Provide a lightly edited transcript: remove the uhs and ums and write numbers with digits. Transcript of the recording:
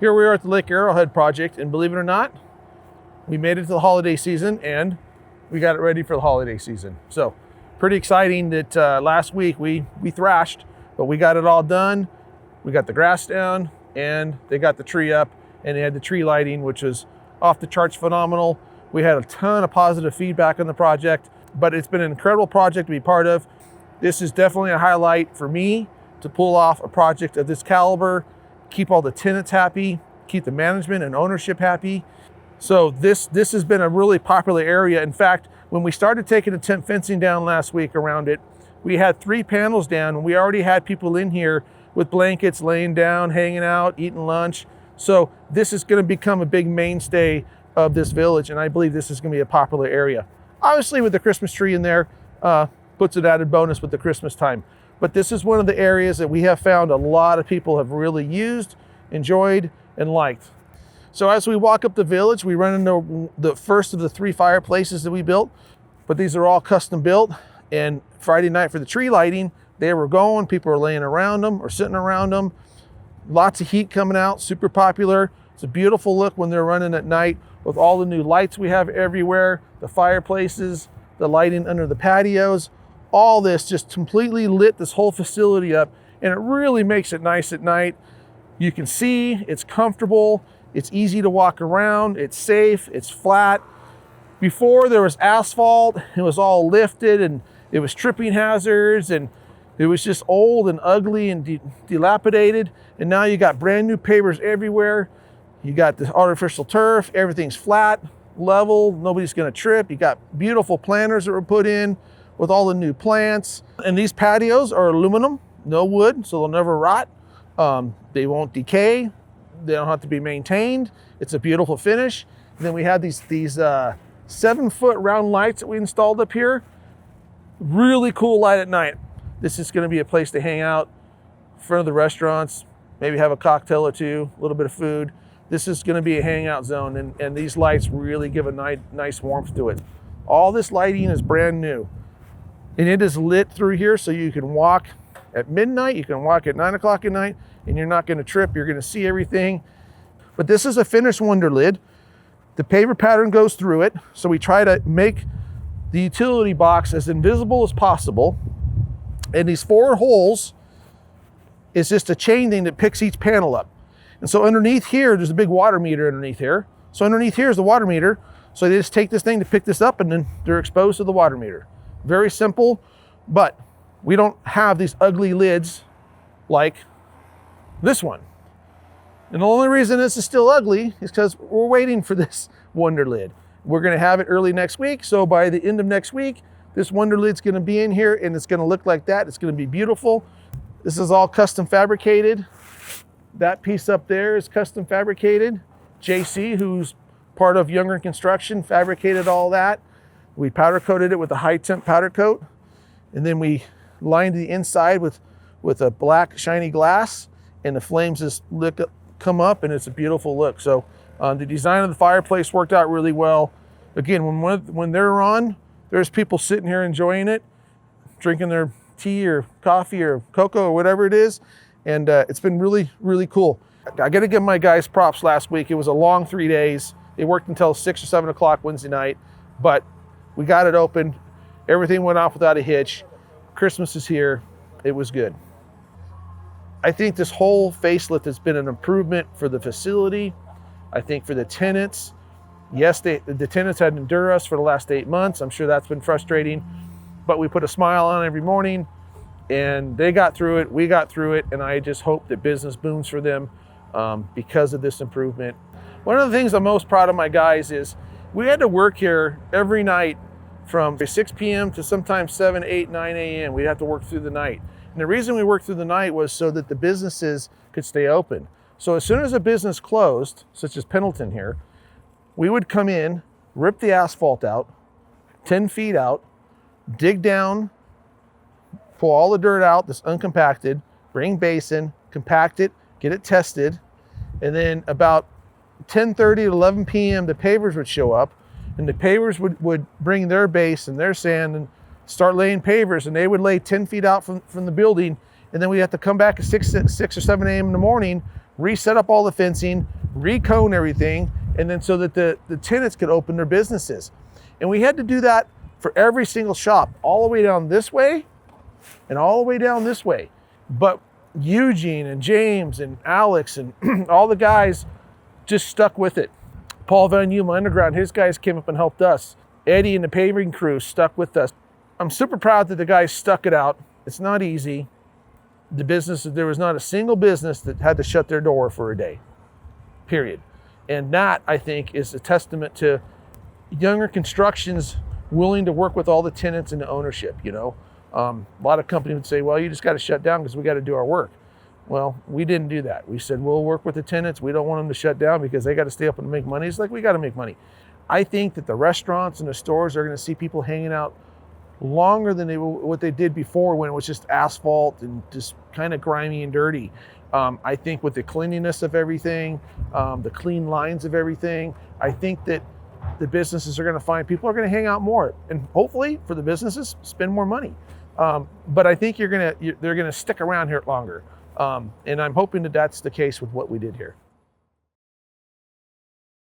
Here we are at the Lake Arrowhead project, and believe it or not, we made it to the holiday season and we got it ready for the holiday season. So pretty exciting that last week we thrashed, but we got it all done. We got the grass down and they got the tree up, and they had the tree lighting, which was off the charts phenomenal. We had a ton of positive feedback on the project, but it's been an incredible project to be part of. This is definitely a highlight for me to pull off a project of this caliber, keep all the tenants happy, keep the management and ownership happy. So this has been a really popular area. In fact, when we started taking the tent fencing down last week around it, we had 3 panels down, and we already had people in here with blankets laying down, hanging out, eating lunch. So this is gonna become a big mainstay of this village, and I believe this is gonna be a popular area. Obviously with the Christmas tree in there, puts an added bonus with the Christmas time. But this is one of the areas that we have found a lot of people have really used, enjoyed, and liked. So as we walk up the village, we run into the first of the 3 fireplaces that we built, but these are all custom built. And Friday night for the tree lighting, they were going, people were laying around them or sitting around them. Lots of heat coming out, super popular. It's a beautiful look when they're running at night with all the new lights we have everywhere, the fireplaces, the lighting under the patios. All this just completely lit this whole facility up, and it really makes it nice at night. You can see, it's comfortable, it's easy to walk around, it's safe, it's flat. Before there was asphalt, it was all lifted and it was tripping hazards, and it was just old and ugly and dilapidated. And now you got brand new pavers everywhere. You got the artificial turf, everything's flat, level, nobody's gonna trip. You got beautiful planters that were put in with all the new plants. And these patios are aluminum, no wood, so they'll never rot. They won't decay. They don't have to be maintained. It's a beautiful finish. And then we have these 7-foot round lights that we installed up here. Really cool light at night. This is gonna be a place to hang out in front of the restaurants, maybe have a cocktail or two, a little bit of food. This is gonna be a hangout zone, and these lights really give a nice warmth to it. All this lighting is brand new. And it is lit through here, so you can walk at midnight, you can walk at 9 o'clock at night, and you're not gonna trip, you're gonna see everything. But this is a finished window lid. The paver pattern goes through it, so we try to make the utility box as invisible as possible. And these 4 holes is just a chain thing that picks each panel up. And so underneath here, there's a big water meter underneath here. So underneath here is the water meter. So they just take this thing to pick this up, and then they're exposed to the water meter. Very simple, but we don't have these ugly lids like this one. And the only reason this is still ugly is because we're waiting for this wonder lid. We're gonna have it early next week, so by the end of next week, this wonder lid's gonna be in here, and it's gonna look like that. It's gonna be beautiful. This is all custom fabricated. That piece up there is custom fabricated. JC, who's part of Youngren Construction, fabricated all that. We powder coated it with a high temp powder coat, and then we lined the inside with a black shiny glass, and the flames just come up, and it's a beautiful look. So the design of the fireplace worked out really well. Again, when they're on, there's people sitting here enjoying it, drinking their tea or coffee or cocoa or whatever it is, and it's been really, really cool. I gotta give my guys props last week. It was a long 3 days. They worked until 6 or 7 o'clock Wednesday night, but we got it open. Everything went off without a hitch. Christmas is here. It was good. I think this whole facelift has been an improvement for the facility. I think for the tenants. Yes, the tenants had to endure us for the last 8 months. I'm sure that's been frustrating, but we put a smile on every morning, and they got through it, we got through it, and I just hope that business booms for them because of this improvement. One of the things I'm most proud of my guys is we had to work here every night from 6 p.m. to sometimes 7, 8, 9 a.m. We'd have to work through the night. And the reason we worked through the night was so that the businesses could stay open. So as soon as a business closed, such as Pendleton here, we would come in, rip the asphalt out, 10 feet out, dig down, pull all the dirt out that's uncompacted, bring basin, compact it, get it tested, and then about 10:30 to 11 p.m. the pavers would show up, and the pavers would bring their base and their sand and start laying pavers, and they would lay 10 feet out from the building, and then we'd have to come back at 6 or 7 a.m. in the morning, reset up all the fencing, recone everything, and then so that the tenants could open their businesses. And we had to do that for every single shop, all the way down this way and all the way down this way. But Eugene and James and Alex and all the guys just stuck with it. Paul Van Yuma Underground, his guys came up and helped us. Eddie and the paving crew stuck with us. I'm super proud that the guys stuck it out. It's not easy. There was not a single business that had to shut their door for a day, period. And that, I think, is a testament to Youngren Construction's willing to work with all the tenants and the ownership, you know. A lot of companies would say, well, you just got to shut down because we got to do our work. Well, we didn't do that. We said, we'll work with the tenants. We don't want them to shut down because they got to stay up and make money. It's like, we got to make money. I think that the restaurants and the stores are going to see people hanging out longer than what they did before, when it was just asphalt and just kind of grimy and dirty. I think with the cleanliness of everything, the clean lines of everything, I think that the businesses are going to find people are going to hang out more, and hopefully for the businesses, spend more money. But I think they're going to stick around here longer. And I'm hoping that that's the case with what we did here.